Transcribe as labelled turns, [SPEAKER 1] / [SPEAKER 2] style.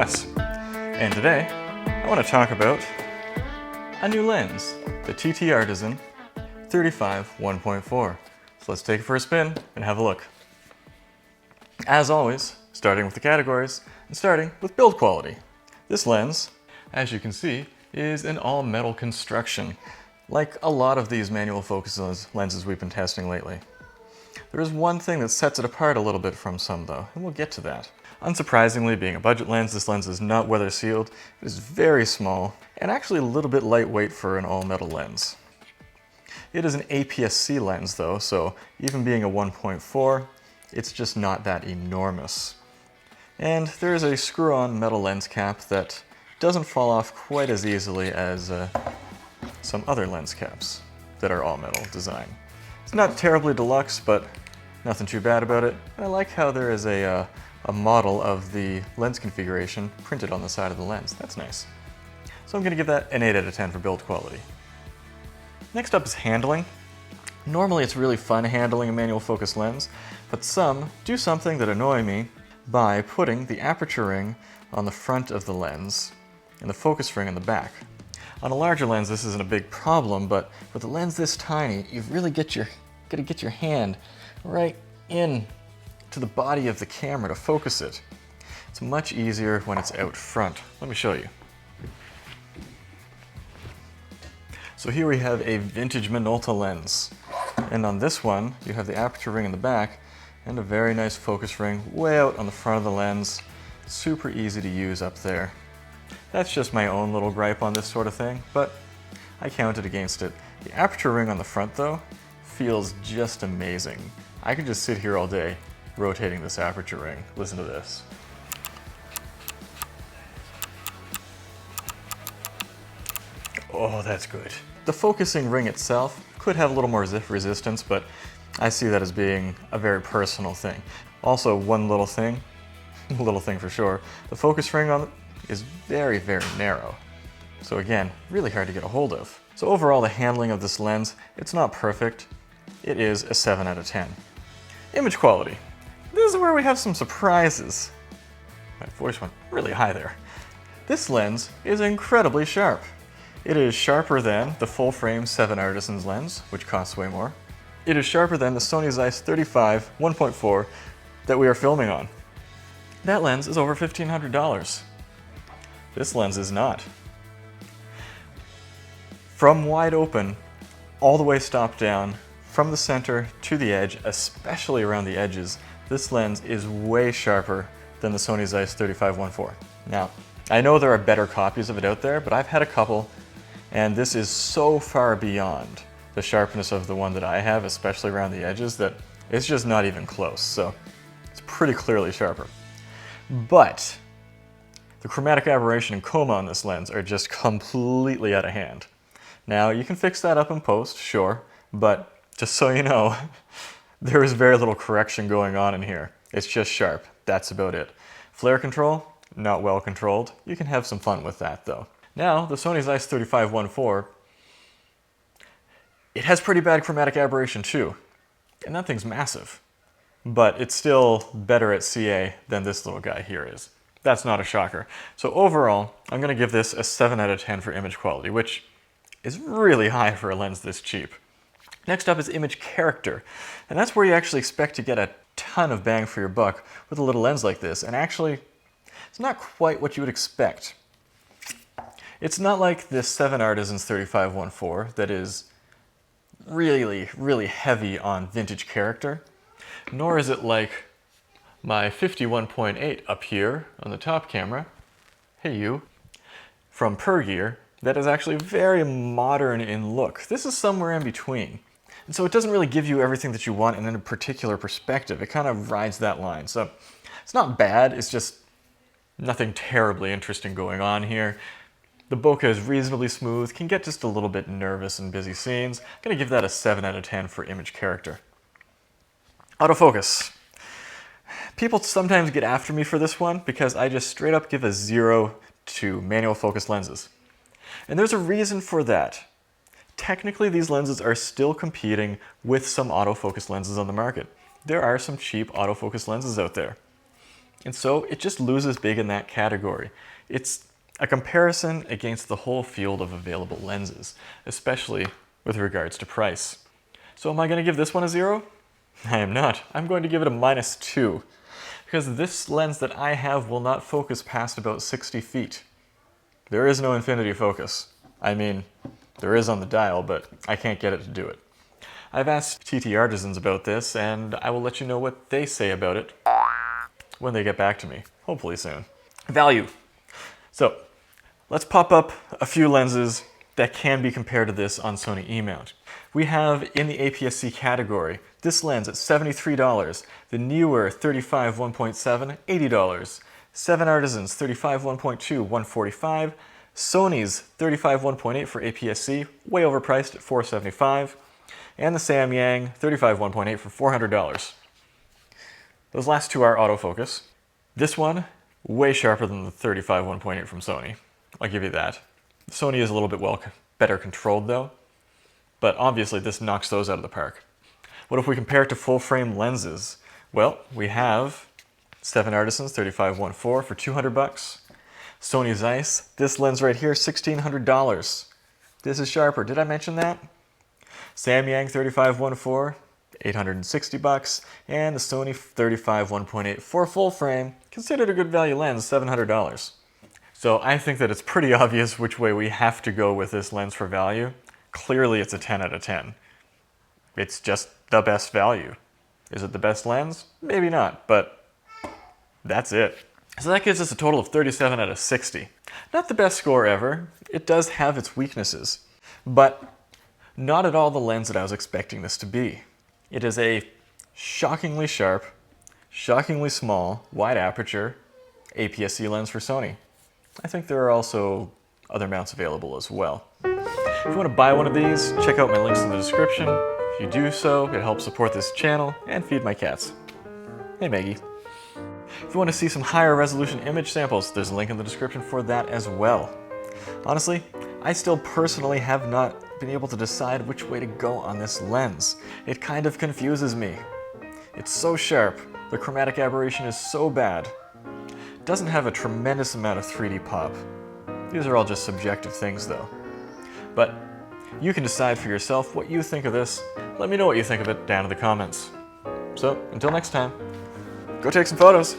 [SPEAKER 1] Wes, and today I want to talk about a new lens, the TTartisan 35 1.4. So let's take it for a spin and have a look. As always, starting with the categories and starting with build quality. This lens, as you can see, is an all-metal construction, like a lot of these manual focus lenses we've been testing lately. There is one thing that sets it apart a little bit from some though, and we'll get to that. Unsurprisingly, being a budget lens, this lens is not weather sealed. It is very small and actually a little bit lightweight for an all-metal lens. It is an APS-C lens though, so even being a 1.4, it's just not that enormous. And there is a screw-on metal lens cap that doesn't fall off quite as easily as some other lens caps that are all-metal design. It's not terribly deluxe, but nothing too bad about it. And I like how there is a model of the lens configuration printed on the side of the lens. That's nice. So I'm going to give that an 8 out of 10 for build quality. Next up is handling. Normally it's really fun handling a manual focus lens, but some do something that annoy me by putting the aperture ring on the front of the lens and the focus ring on the back. On a larger lens this isn't a big problem, but with a lens this tiny, you've really got to get your hand right in to the body of the camera to focus it. It's much easier when it's out front. Let me show you. So here we have a vintage Minolta lens, and on this one you have the aperture ring in the back and a very nice focus ring way out on the front of the lens. Super easy to use up there. That's just my own little gripe on this sort of thing, but I counted against it. The aperture ring on the front though feels just amazing. I could just sit here all day rotating this aperture ring. Listen to this. Oh, that's good. The focusing ring itself could have a little more resistance, but I see that as being a very personal thing. Also, one little thing for sure, the focus ring on it is very, very narrow. So again, really hard to get a hold of. So overall, the handling of this lens, it's not perfect. It is a 7 out of 10. Image quality. This is where we have some surprises. My voice went really high there. This lens is incredibly sharp. It is sharper than the full-frame TTartisan lens, which costs way more. It is sharper than the Sony Zeiss 35 1.4 that we are filming on. That lens is over $1,500. This lens is not. From wide open, all the way stopped down, from the center to the edge, especially around the edges, this lens is way sharper than the Sony Zeiss 35 1.4. Now, I know there are better copies of it out there, but I've had a couple, and this is so far beyond the sharpness of the one that I have, especially around the edges, that it's just not even close. So it's pretty clearly sharper. But the chromatic aberration and chroma on this lens are just completely out of hand. Now, you can fix that up in post, sure, but just so you know, there is very little correction going on in here. It's just sharp. That's about it. Flare control, not well controlled. You can have some fun with that though. Now, the Sony Zeiss 35 1.4, it has pretty bad chromatic aberration too. And that thing's massive. But it's still better at CA than this little guy here is. That's not a shocker. So overall, I'm going to give this a 7 out of 10 for image quality, which is really high for a lens this cheap. Next up is image character, and that's where you actually expect to get a ton of bang for your buck with a little lens like this, and actually, it's not quite what you would expect. It's not like this TTartisan's 35 1.4 that is really, really heavy on vintage character, nor is it like my 51.8 up here on the top camera, hey you, from Pergear, that is actually very modern in look. This is somewhere in between. And so it doesn't really give you everything that you want in a particular perspective. It kind of rides that line. So it's not bad, it's just nothing terribly interesting going on here. The bokeh is reasonably smooth, can get just a little bit nervous in busy scenes. I'm gonna give that a 7 out of 10 for image character. Autofocus. People sometimes get after me for this one because I just straight up give a 0 to manual focus lenses. And there's a reason for that. Technically, these lenses are still competing with some autofocus lenses on the market. There are some cheap autofocus lenses out there. And so it just loses big in that category. It's a comparison against the whole field of available lenses, especially with regards to price. So am I going to give this one a 0? I am not. I'm going to give it a -2, because this lens that I have will not focus past about 60 feet. There is no infinity focus. I mean, there is on the dial, but I can't get it to do it. I've asked TTartisans about this, and I will let you know what they say about it when they get back to me, hopefully soon. Value. So, let's pop up a few lenses that can be compared to this on Sony E-mount. We have in the APS-C category, this lens at $73, the newer 35 1.7, $80, 7Artisan's 35 1.2, $145, Sony's 35 1.8 for APS-C, way overpriced at $475, and the Samyang 35 1.8 for $400. Those last two are autofocus. This one, way sharper than the 35 1.8 from Sony. I'll give you that. Sony is a little bit better controlled though, but obviously this knocks those out of the park. What if we compare it to full frame lenses? Well, we have 7Artisan's 35 1.4 for $200. Sony Zeiss, this lens right here, $1,600. This is sharper, did I mention that? Samyang 35 1.4, $860, and the Sony 35 1.8 for full frame, considered a good value lens, $700. So I think that it's pretty obvious which way we have to go with this lens for value. Clearly it's a 10 out of 10. It's just the best value. Is it the best lens? Maybe not, but that's it. So that gives us a total of 37 out of 60. Not the best score ever. It does have its weaknesses, but not at all the lens that I was expecting this to be. It is a shockingly sharp, shockingly small, wide aperture APS-C lens for Sony. I think there are also other mounts available as well. If you want to buy one of these, check out my links in the description. If you do so, it helps support this channel and feed my cats. Hey Maggie. If you want to see some higher resolution image samples, there's a link in the description for that as well. Honestly, I still personally have not been able to decide which way to go on this lens. It kind of confuses me. It's so sharp, the chromatic aberration is so bad. It doesn't have a tremendous amount of 3D pop. These are all just subjective things though. But you can decide for yourself what you think of this. Let me know what you think of it down in the comments. So, until next time, go take some photos!